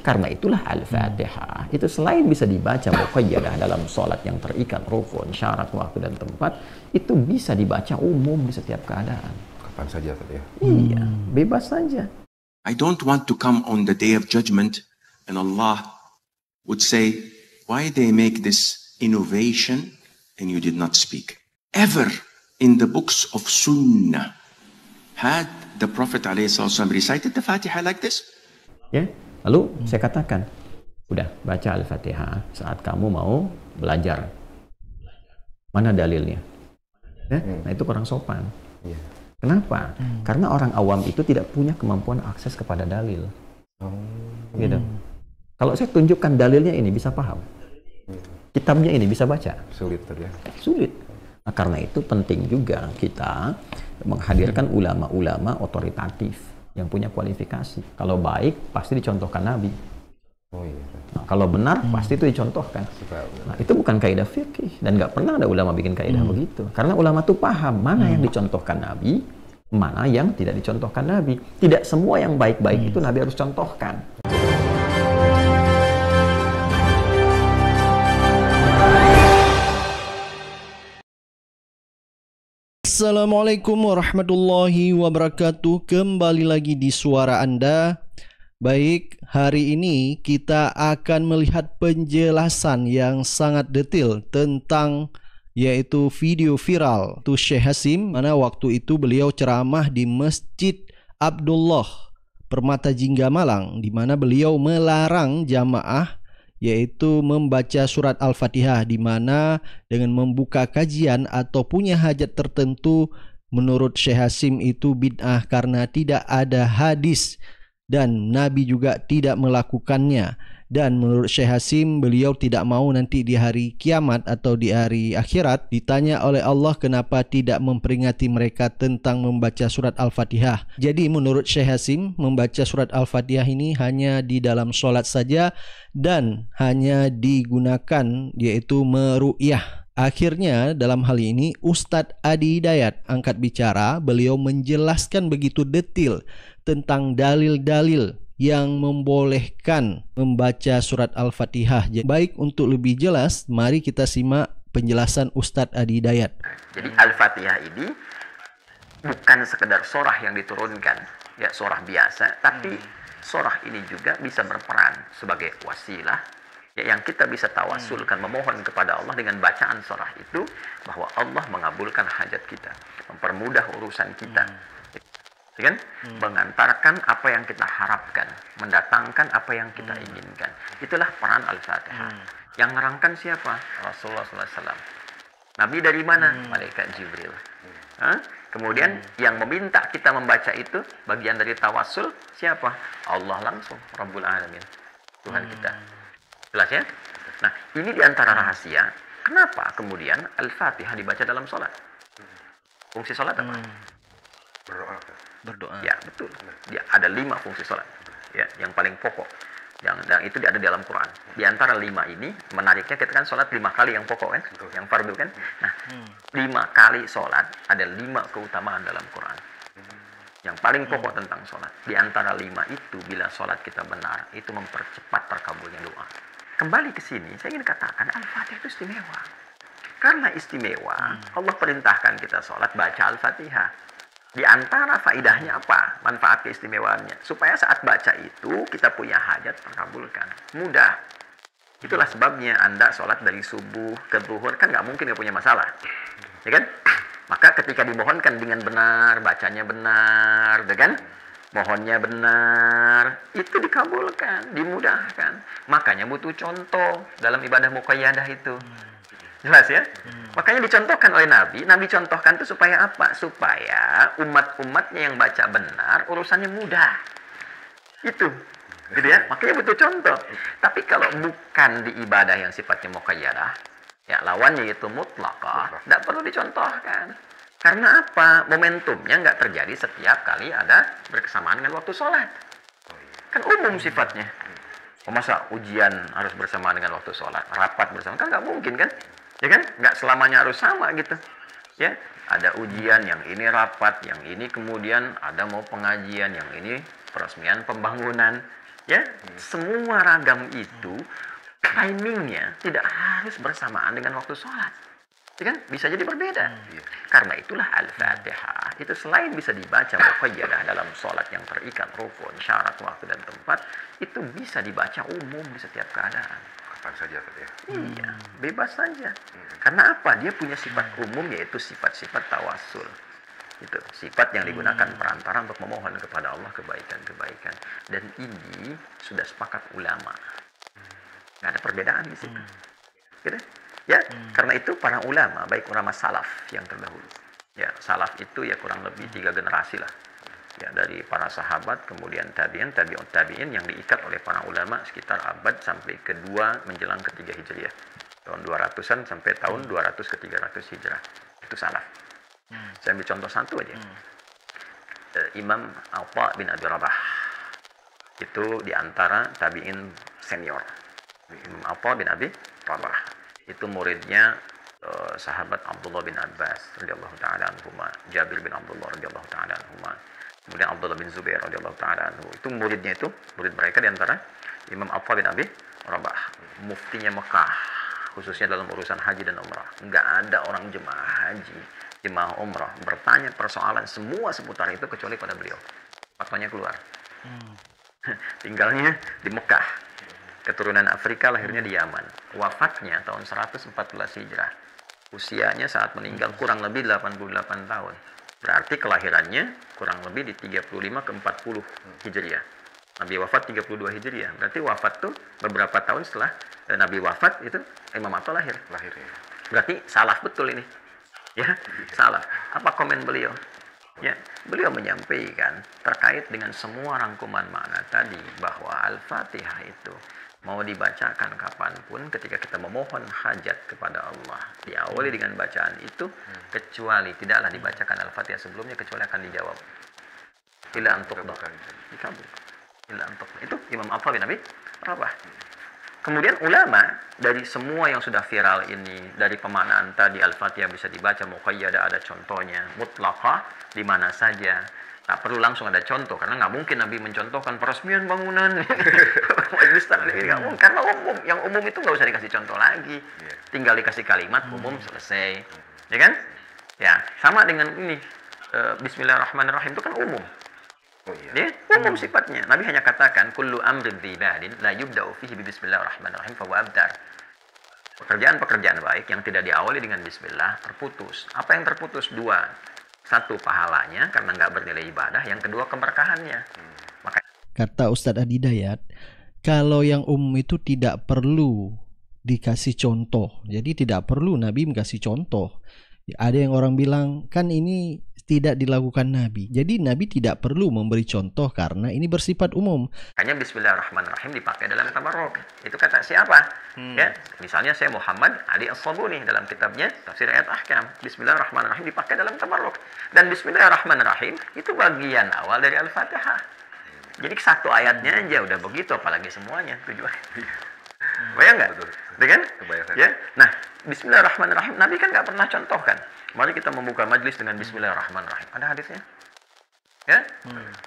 Karena itulah Al-Fatihah itu selain bisa dibaca muqayyadah dalam sholat yang terikat rukun, syarat, waktu dan tempat, itu bisa dibaca umum di setiap keadaan. Kapan saja tadi ya. Iya, bebas saja. I don't want to come on the day of judgment and Allah would say, why they make this innovation and you did not speak? Ever in the books of Sunnah had the Prophet ﷺ recited the Fatiha like this? Ya, lalu saya katakan, udah baca Al-Fatihah saat kamu mau belajar. Mana dalilnya? Ya? Nah itu kurang sopan. Kenapa? Karena orang awam itu tidak punya kemampuan akses kepada dalil. Gitu. Kalau saya tunjukkan dalilnya ini bisa paham. Kitabnya ini bisa baca. Sulit tadi ya. Sulit. Nah, karena itu penting juga kita menghadirkan ulama-ulama otoritatif yang punya kualifikasi. Kalau baik pasti dicontohkan Nabi. Nah, kalau benar pasti itu dicontohkan. Nah, itu bukan kaidah fikih dan nggak pernah ada ulama bikin kaidah begitu. Karena ulama tuh paham mana yang dicontohkan Nabi, mana yang tidak dicontohkan Nabi. Tidak semua yang baik-baik itu Nabi harus contohkan. Assalamualaikum warahmatullahi wabarakatuh. Kembali lagi di suara Anda. Baik, hari ini kita akan melihat penjelasan yang sangat detail tentang yaitu video viral tu Syekh Hasim, mana waktu itu beliau ceramah di Masjid Abdullah Permata Jingga Malang, di mana beliau melarang jamaah yaitu membaca surat Al-Fatihah, di mana dengan membuka kajian atau punya hajat tertentu menurut Syekh Hasim itu bid'ah karena tidak ada hadis dan Nabi juga tidak melakukannya. Dan menurut Syekh Hasim, beliau tidak mau nanti di hari kiamat atau di hari akhirat ditanya oleh Allah kenapa tidak memperingati mereka tentang membaca surat Al-Fatihah. Jadi menurut Syekh Hasim, membaca surat Al-Fatihah ini hanya di dalam sholat saja dan hanya digunakan yaitu meru'yah. Akhirnya dalam hal ini Ustadz Adi Hidayat angkat bicara, beliau menjelaskan begitu detail tentang dalil-dalil yang membolehkan membaca surat Al-Fatihah. Baik, untuk lebih jelas, mari kita simak penjelasan Ustadz Adi Hidayat. Jadi Al-Fatihah ini bukan sekedar surah yang diturunkan, ya surah biasa, tapi surah ini juga bisa berperan sebagai wasilah, ya, yang kita bisa tawasulkan, memohon kepada Allah dengan bacaan surah itu, bahwa Allah mengabulkan hajat kita, mempermudah urusan kita. Ya kan? Mengantarkan apa yang kita harapkan, mendatangkan apa yang kita inginkan. Itulah peran Al-Fatihah. Yang nerangkan siapa? Rasulullah SAW. Nabi dari mana? Malaikat Jibril. Kemudian yang meminta kita membaca itu, bagian dari tawasul siapa? Allah langsung, Rabbul Alamin, Tuhan kita. Jelas ya? Nah, ini diantara rahasia kenapa kemudian Al-Fatihah dibaca dalam sholat. Fungsi sholat apa? Berdoa. Ya, betul. Dia ada 5 fungsi sholat. Ya, yang paling pokok. Dan itu ada di dalam Quran. Di antara 5 ini, menariknya kita kan sholat 5 kali yang pokok kan? Yang fardu kan? Nah, 5 kali sholat ada 5 keutamaan dalam Quran. Yang paling pokok tentang sholat. Di antara 5 itu, bila sholat kita benar, itu mempercepat terkabulnya doa. Kembali ke sini, saya ingin katakan Al-Fatihah itu istimewa. Karena istimewa, Allah perintahkan kita sholat baca Al-Fatihah. Di antara faidahnya apa? Manfaat keistimewaannya. Supaya saat baca itu kita punya hajat terkabulkan. Mudah. Itulah sebabnya Anda sholat dari subuh ke zuhur kan nggak mungkin nggak punya masalah. Ya kan? Maka ketika dimohonkan dengan benar, bacanya benar, ya kan? Mohonnya benar, itu dikabulkan, dimudahkan. Makanya butuh contoh dalam ibadah muqayyadah itu. Jelas ya? Makanya dicontohkan oleh Nabi. Nabi contohkan itu supaya apa? Supaya umat-umatnya yang baca benar, urusannya mudah. Itu. Gitu ya? Makanya butuh contoh. Tapi kalau bukan di ibadah yang sifatnya muqayyadah, ya lawannya itu mutlaqah, tidak perlu dicontohkan. Karena apa? Momentumnya nggak terjadi setiap kali ada berkesamaan dengan waktu sholat. Kan umum sifatnya. Masa ujian harus bersamaan dengan waktu sholat? Rapat bersama? Kan nggak mungkin kan? Ya kan? Nggak selamanya harus sama gitu. Ya, ada ujian, yang ini rapat, yang ini kemudian ada mau pengajian, yang ini peresmian pembangunan. Ya, semua ragam itu timingnya tidak harus bersamaan dengan waktu sholat. Ya kan? Bisa jadi berbeda. Karena itulah Al-Fatihah itu selain bisa dibaca muqayyadah dalam sholat yang terikat rukun, syarat, waktu, dan tempat, itu bisa dibaca umum di setiap keadaan. Kapan saja ya. Iya, bebas saja. Karena apa? Dia punya sifat umum, yaitu sifat-sifat tawasul. Itu sifat yang digunakan perantara untuk memohon kepada Allah kebaikan-kebaikan. Dan ini sudah sepakat ulama. Nggak ada perbedaan di situ. Gitu? Ya, karena itu para ulama, baik ulama salaf yang terdahulu. Ya, salaf itu ya kurang lebih 3 generasi lah. Ya, dari para sahabat, kemudian tabi'in, tabi'ut tabi'in yang diikat oleh para ulama sekitar abad sampai kedua menjelang ketiga Hijriah. Tahun 200-an sampai tahun 200 ke 300 Hijrah. Itu salaf. Saya ambil contoh satu aja. Imam Atha bin Abi Rabah. Itu diantara tabi'in senior. Imam Atha bin Abi Rabah. Itu muridnya sahabat Abdullah bin Abbas radhiyallahu taala anhuma, Jabir bin Abdullah radhiyallahu taala anhuma, kemudian Abdullah bin Zubair radhiyallahu taala anhu. Itu muridnya, itu murid mereka diantara Imam Atha bin Abi Rabah, muftinya Mekah, khususnya dalam urusan haji dan umrah. Enggak ada orang jemaah haji, jemaah umrah bertanya persoalan semua seputar itu kecuali pada beliau. Fatwanya keluar. Tinggalnya di Mekah. Keturunan Afrika, lahirnya di Yaman. Wafatnya tahun 114 Hijrah. Usianya saat meninggal kurang lebih 88 tahun. Berarti kelahirannya kurang lebih di 35 ke 40 Hijriah. Nabi wafat 32 Hijriah. Berarti wafat tuh beberapa tahun setelah Nabi wafat itu Imam Atha lahir. Berarti salaf betul ini. Ya, salaf. Apa komen beliau? Ya, beliau menyampaikan terkait dengan semua rangkuman makna tadi bahwa Al-Fatihah itu mau dibacakan kapanpun ketika kita memohon hajat kepada Allah, diawali dengan bacaan itu, kecuali tidaklah dibacakan Al-Fatihah sebelumnya kecuali akan dijawab. Ila antuk dikabul. Ila antuk. Itu Imam Atha bin Abi Rabah. Kemudian ulama dari semua yang sudah viral ini, dari pemaknaan tadi Al-Fatihah bisa dibaca muqayyadah, ada contohnya, mutlaqah di mana saja. Tak perlu langsung ada contoh, karena nggak mungkin Nabi mencontohkan peresmian bangunan majlis taklim, nggak mungkin, karena umum. Yang umum itu nggak usah dikasih contoh lagi, tinggal dikasih kalimat umum, selesai, ya kan? Ya, sama dengan ini Bismillahirrahmanirrahim itu kan umum. Ya, umum sifatnya. Nabi hanya katakan kullu amrin dzibadin la yubda'u fihi bi bismillahirrahmanirrahim fa huwa abtar. Pekerjaan-pekerjaan baik yang tidak diawali dengan bismillah terputus. Apa yang terputus? Dua. Satu, pahalanya karena nggak bernilai ibadah. Yang kedua, keberkahannya. Kata Ustadz Adi Dayat, kalau yang umum itu tidak perlu dikasih contoh. Jadi tidak perlu Nabi kasih contoh. Ada yang orang bilang, kan ini tidak dilakukan Nabi. Jadi Nabi tidak perlu memberi contoh karena ini bersifat umum. Hanya Bismillahirrahmanirrahim dipakai dalam tabarruk. Itu kata siapa? Ya, misalnya saya Muhammad Ali As-Sabuni dalam kitabnya Tafsir Ayat Ahkam. Bismillahirrahmanirrahim dipakai dalam tabarruk. Dan Bismillahirrahmanirrahim itu bagian awal dari Al-Fatihah. Jadi satu ayatnya aja udah begitu, apalagi semuanya tujuannya. Bayang nggak? Dengan? Ya. Nah, Bismillahirrahmanirrahim. Nabi kan nggak pernah contohkan. Mari kita membuka majlis dengan Bismillahirrahmanirrahim. Ada hadisnya? Ya?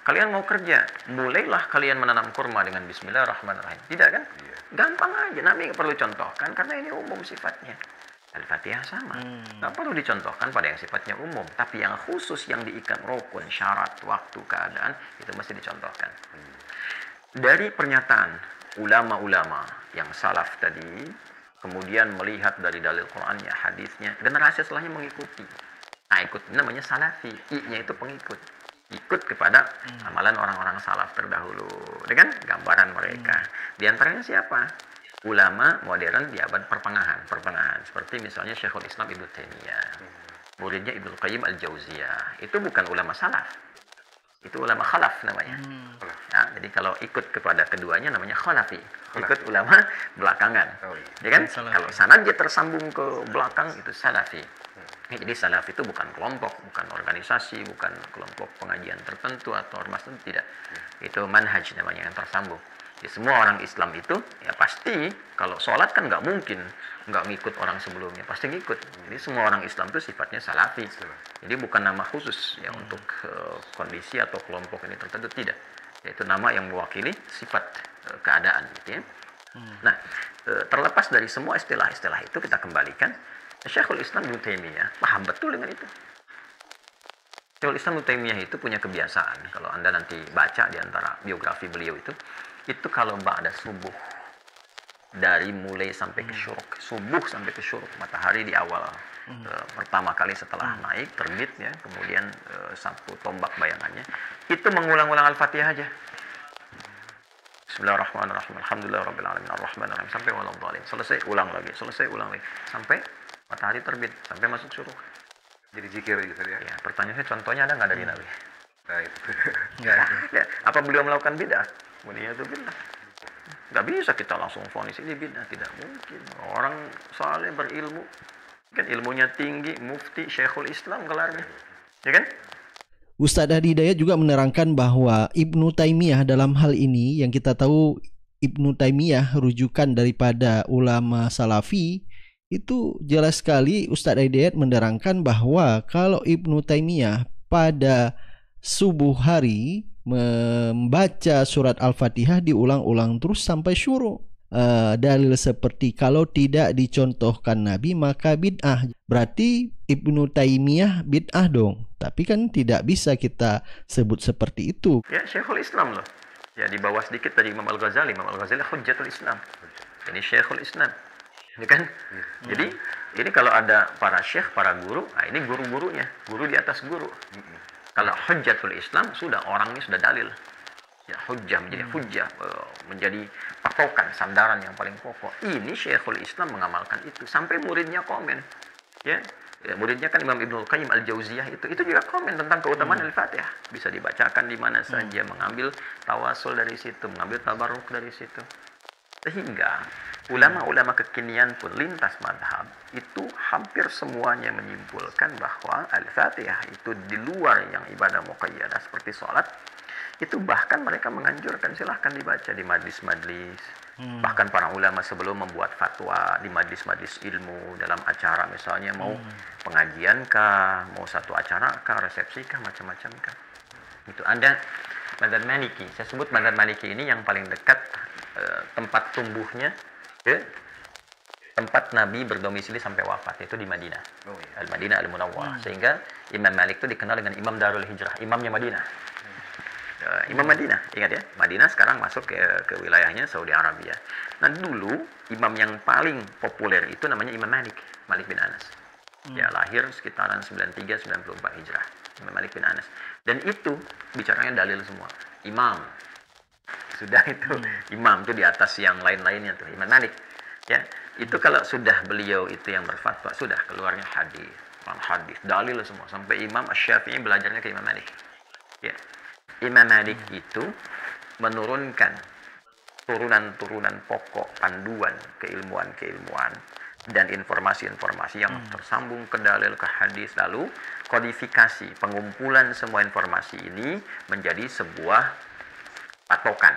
Kalian mau kerja, mulailah kalian menanam kurma dengan Bismillahirrahmanirrahim. Tidak kan? Gampang aja. Nabi nggak perlu contohkan karena ini umum sifatnya. Al-Fatihah sama. Nggak perlu dicontohkan pada yang sifatnya umum. Tapi yang khusus, yang diikat rukun, syarat, waktu, keadaan, itu mesti dicontohkan. Dari pernyataan ulama-ulama yang salaf tadi, kemudian melihat dari dalil Qur'annya, hadisnya, generasi setelahnya mengikuti. Nah, ikut namanya salafi. I-nya itu pengikut. Ikut kepada amalan orang-orang salaf terdahulu dengan gambaran mereka. Di antaranya siapa? Ulama modern di abad pertengahan. Seperti misalnya Syekhul Islam Ibnu Taimiyah. Muridnya Ibnu Qayyim Al-Jauziyah. Itu bukan ulama salaf. Itu ulama khalaf namanya. Ya, jadi kalau ikut kepada keduanya namanya khalafi. Ikut ulama belakangan. Ya kan? Kalau sanadnya tersambung ke belakang itu salafi. Jadi salaf itu bukan kelompok, bukan organisasi, bukan kelompok pengajian tertentu atau ormas tertentu, tidak. Itu manhaj namanya yang tersambung. Jadi semua orang Islam itu ya pasti kalau sholat kan nggak mungkin nggak ngikut orang sebelumnya, pasti ngikut. Jadi semua orang Islam itu sifatnya salafi. Jadi bukan nama khusus ya untuk kondisi atau kelompok ini tertentu, tidak. yaitu nama yang mewakili sifat keadaan gitu ya. Nah, terlepas dari semua istilah-istilah itu kita kembalikan Syekhul Islam Ibnu Taimiyah paham betul dengan itu. Syekhul Islam Ibnu Taimiyah itu punya kebiasaan, kalau Anda nanti baca di antara biografi beliau itu kalau ba'da subuh, dari mulai sampai ke syuruk, subuh sampai ke syuruk, matahari di awal pertama kali setelah naik terbit ya, kemudian satu tombak bayangannya, itu mengulang-ulang Al-Fatihah aja. Bismillahirrahmanirrahim. Alhamdulillahirabbil alamin arrahmanirrahim sampai waladhdallin. Selesai ulang lagi, sampai matahari terbit, sampai masuk syuruk. Jadi zikir gitu ya. Ya, pertanyaannya contohnya ada nggak dari Nabi? Nah, itu. Ya, apa beliau melakukan bid'ah? Beliau itu bid'ah. Nggak bisa kita langsung vonis ini bid'ah, tidak mungkin. Orang soalnya berilmu, kan ilmunya tinggi, mufti, Syekhul Islam gelarnya, ya kan? Ustadz Hadi Hidayat juga menerangkan bahwa Ibnu Taimiyah dalam hal ini, yang kita tahu Ibnu Taimiyah rujukan daripada ulama Salafi, itu jelas sekali Ustadz Hadi Hidayat menerangkan bahwa kalau Ibnu Taimiyah pada subuh hari membaca surat Al-Fatihah diulang-ulang terus sampai syuruk. Dalil seperti kalau tidak dicontohkan Nabi maka bid'ah, berarti Ibnu Taimiyah bid'ah dong. Tapi kan tidak bisa kita sebut seperti itu. Ya, Syekhul Islam loh. Ya, di bawah sedikit dari Imam Al-Ghazali. Imam Al-Ghazali Hujjatul Islam. Ini Syekhul Islam. Ya kan? Jadi ini kalau ada para syekh, para guru, nah ini guru-gurunya, guru di atas guru. Kalau Hujjatul Islam sudah orang ini sudah dalil. Ya, hujjah menjadi hujjah, menjadi patokan, sandaran yang paling pokok. Ini Syekhul Islam mengamalkan itu sampai muridnya komen. Ya, muridnya kan Imam Ibnul Qayyim Al-Jauziyah itu juga komen tentang keutamaan Al-Fatihah. Bisa dibacakan di mana saja, mengambil tawasul dari situ, mengambil tabarruk dari situ. Sehingga ulama-ulama kekinian pun lintas madhab itu hampir semuanya menyimpulkan bahwa Al-Fatihah itu di luar yang ibadah muqayyadah seperti sholat, itu bahkan mereka menganjurkan silahkan dibaca di majlis-majlis. Bahkan para ulama sebelum membuat fatwa di majlis-majlis ilmu, dalam acara misalnya mau pengajian kah, mau satu acara kah, resepsi kah, macam-macam kah. Itu ada Madzhab Maliki. Saya sebut Madzhab Maliki ini yang paling dekat tempat tumbuhnya, tempat Nabi berdomisili sampai wafat, itu di Madinah. Al-Madinah Al-Munawwarah. Sehingga Imam Malik itu dikenal dengan Imam Darul Hijrah, imamnya Madinah. Imam Madinah, ingat ya, Madinah sekarang masuk ke wilayahnya Saudi Arabia. Nah dulu imam yang paling populer itu namanya Imam Malik, Malik bin Anas. Ya, lahir sekitaran 93-94 Hijrah, Imam Malik bin Anas. Dan itu bicaranya dalil semua. Imam, sudah itu imam itu di atas yang lain-lainnya tuh, Imam Malik. Ya, itu kalau sudah beliau itu yang berfatwa, sudah keluarnya hadis, dalil semua. Sampai Imam Asy-Syafi'i belajarnya ke Imam Malik. Ya. Imam Malik itu menurunkan turunan-turunan pokok panduan keilmuan-keilmuan dan informasi-informasi yang tersambung ke dalil, ke hadis, lalu kodifikasi, pengumpulan semua informasi ini menjadi sebuah patokan,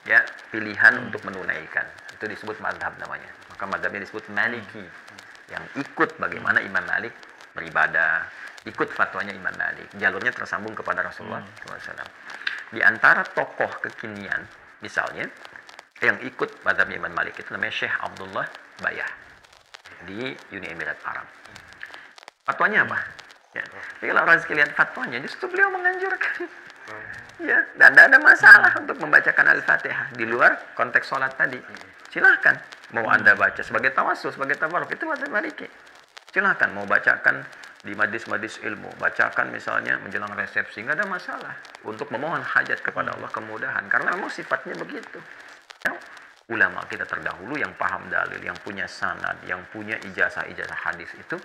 ya, pilihan untuk menunaikan. Itu disebut madhab namanya. Maka madhabnya disebut Maliki, yang ikut bagaimana Imam Malik beribadah, ikut fatwanya Imam Malik, jalurnya tersambung kepada Rasulullah SAW. Di antara tokoh kekinian, misalnya, yang ikut madhabnya Imam Malik itu namanya Syekh Abdullah Bayah di Uni Emirat Arab. Fatwanya apa? Ya. Jadi kalau orang sekalian fatwanya, justru beliau menganjurkan. Ya, dan tidak ada masalah untuk membacakan Al-Fatihah di luar konteks sholat tadi. Silahkan, mau Anda baca sebagai tawassul, sebagai tabarruk, itu madhab Maliki. Silahkan mau bacakan di majlis-majlis ilmu, bacakan misalnya menjelang resepsi, nggak ada masalah untuk memohon hajat kepada Allah, kemudahan, karena memang sifatnya begitu. Ya, ulama kita terdahulu yang paham dalil, yang punya sanad, yang punya ijazah-ijazah hadis itu,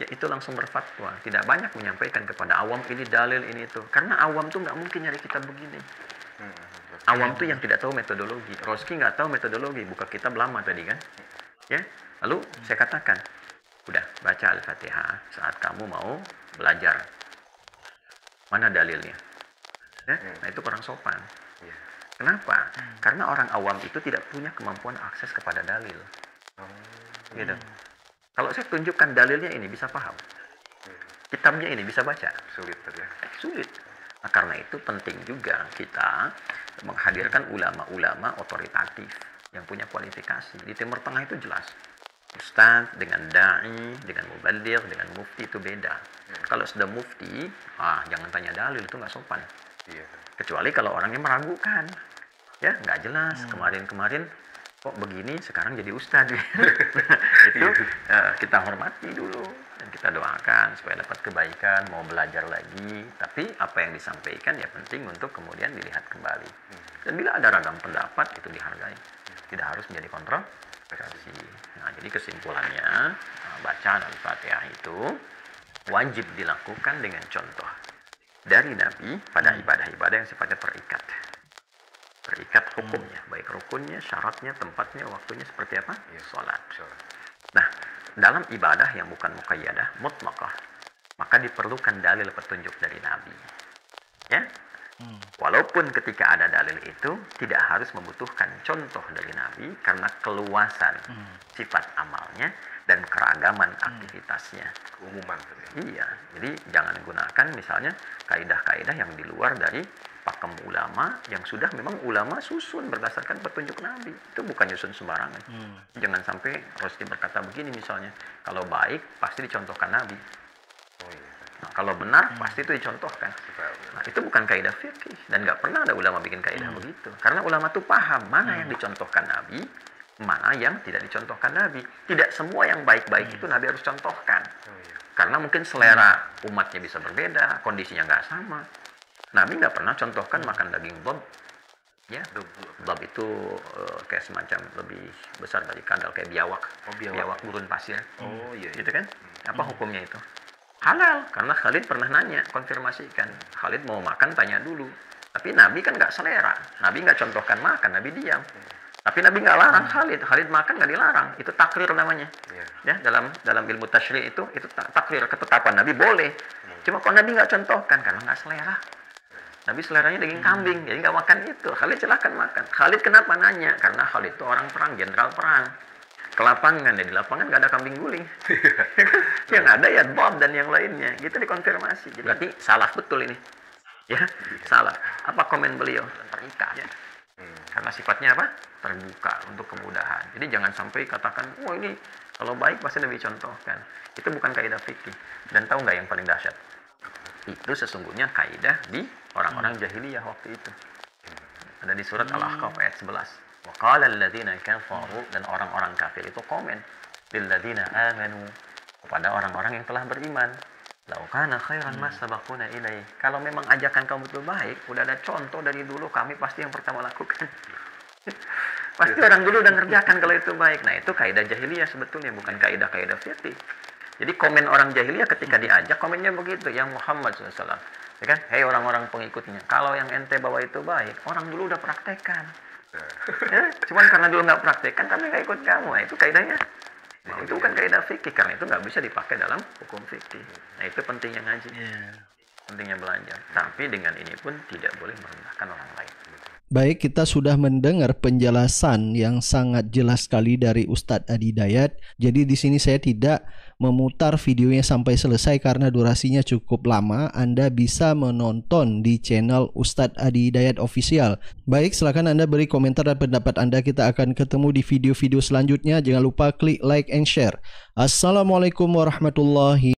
ya itu langsung berfatwa, tidak banyak menyampaikan kepada awam ini dalil ini itu, karena awam tuh nggak mungkin nyari kitab begini. Awam tuh yang tidak tahu metodologi. Roski nggak tahu metodologi, buka kitab lama tadi kan, ya. Lalu saya katakan, udah baca Al-Fatihah saat kamu mau belajar. Mana dalilnya? Ya? Nah itu kurang sopan. Kenapa? Karena orang awam itu tidak punya kemampuan akses kepada dalil. Gitu. Kalau saya tunjukkan dalilnya ini bisa paham. Kitabnya ini bisa baca. Sulit tadi. Sulit. Nah, karena itu penting juga kita menghadirkan ulama-ulama otoritatif yang punya kualifikasi. Di Timur Tengah itu jelas. Ustadz dengan da'i, dengan mubaligh, dengan mufti itu beda. Kalau sudah mufti, jangan tanya dalil, itu nggak sopan. Kecuali kalau orangnya meragukan, ya nggak jelas. Kemarin kok begini, sekarang jadi ustadz. Itu kita hormati dulu dan kita doakan supaya dapat kebaikan, mau belajar lagi. Tapi apa yang disampaikan ya penting untuk kemudian dilihat kembali. Dan bila ada ragam pendapat itu dihargai, tidak harus menjadi kontroversi. Nah, jadi kesimpulannya, bacaan Al-Fatihah itu wajib dilakukan dengan contoh dari Nabi pada ibadah-ibadah yang sifatnya terikat hukumnya, baik rukunnya, syaratnya, tempatnya, waktunya seperti apa? Sholat. Nah, dalam ibadah yang bukan muqayyadah, mutlaqah, maka diperlukan dalil petunjuk dari Nabi. Ya, walaupun ketika ada dalil itu tidak harus membutuhkan contoh dari Nabi karena keluasan sifat amalnya dan keragaman aktivitasnya. Keumuman. Iya, jadi jangan gunakan misalnya kaidah-kaidah yang di luar dari pakem ulama yang sudah memang ulama susun berdasarkan petunjuk Nabi. Itu bukan nyusun sembarangan. Jangan sampai Rusdi berkata begini misalnya, kalau baik pasti dicontohkan Nabi. Nah, kalau benar pasti itu dicontohkan. Nah, itu bukan kaidah fikih dan nggak pernah ada ulama bikin kaidah begitu. Karena ulama tuh paham mana yang dicontohkan Nabi, mana yang tidak dicontohkan Nabi. Tidak semua yang baik-baik itu Nabi harus contohkan. Karena mungkin selera umatnya bisa berbeda, kondisinya nggak sama. Nabi nggak pernah contohkan makan daging dhab. Ya, dhab itu kayak semacam lebih besar dari kadal, kayak biawak. Biawak gurun pasir. Gitu kan? Apa hukumnya itu? Halal, karena Khalid pernah nanya, konfirmasikan. Khalid mau makan, tanya dulu. Tapi Nabi kan nggak selera. Nabi nggak contohkan makan, Nabi diam. Tapi Nabi nggak larang Khalid. Khalid makan nggak dilarang. Itu takrir namanya. Ya, dalam ilmu tasyri' itu takrir, ketetapan Nabi boleh. Cuma kok Nabi nggak contohkan karena nggak selera. Nabi seleranya daging kambing, jadi nggak makan itu. Khalid silahkan makan. Khalid kenapa nanya? Karena Khalid itu orang perang, jenderal perang. Ke lapangan, ya di lapangan nggak ada kambing guling. Yang ada ya dhab dan yang lainnya. Gitu dikonfirmasi. Jadi berarti salah betul ini. Ya, salah. Apa komen beliau? Terikat. Karena sifatnya apa? Terbuka untuk kemudahan. Jadi jangan sampai katakan, oh ini kalau baik pasti Nabi contohkan. Itu bukan kaidah fikih. Dan tahu nggak yang paling dahsyat? Itu sesungguhnya kaidah di orang-orang jahiliyah waktu itu. Ada di surat Al-Ahqaf ayat 11. Wa qala alladziina kafaru, dan orang-orang kafir itu komen lil ladziina aamanu, kepada orang-orang yang telah beriman. Lau kana khairan ma sabaquna ilaih. Kalau memang ajakan kamu itu baik, udah ada contoh dari dulu, kami pasti yang pertama lakukan. Pasti orang dulu udah ngerjakan kalau itu baik. Nah, itu kaidah jahiliyah sebetulnya, bukan kaidah-kaidah fikih. Jadi komen orang jahiliyah ketika diajak, komennya begitu, yang Muhammad SAW. Ya kan? Hei orang-orang pengikutnya, kalau yang ente bawa itu baik, orang dulu udah praktekkan. Ya, cuman karena dulu nggak praktekkan, kami nggak ikut kamu. Nah, itu kaidahnya. Nah, itu bukan kaidah fikih, karena itu nggak bisa dipakai dalam hukum fikih. Nah, itu pentingnya ngaji. Pentingnya belajar. Tapi dengan ini pun tidak boleh merendahkan orang lain. Baik, kita sudah mendengar penjelasan yang sangat jelas sekali dari Ustadz Adi Dayat. Jadi di sini saya tidak memutar videonya sampai selesai karena durasinya cukup lama. Anda bisa menonton di channel Ustadz Adi Dayat Official. Baik, silakan Anda beri komentar dan pendapat Anda. Kita akan ketemu di video-video selanjutnya. Jangan lupa klik like and share. Assalamualaikum warahmatullahi wabarakatuh.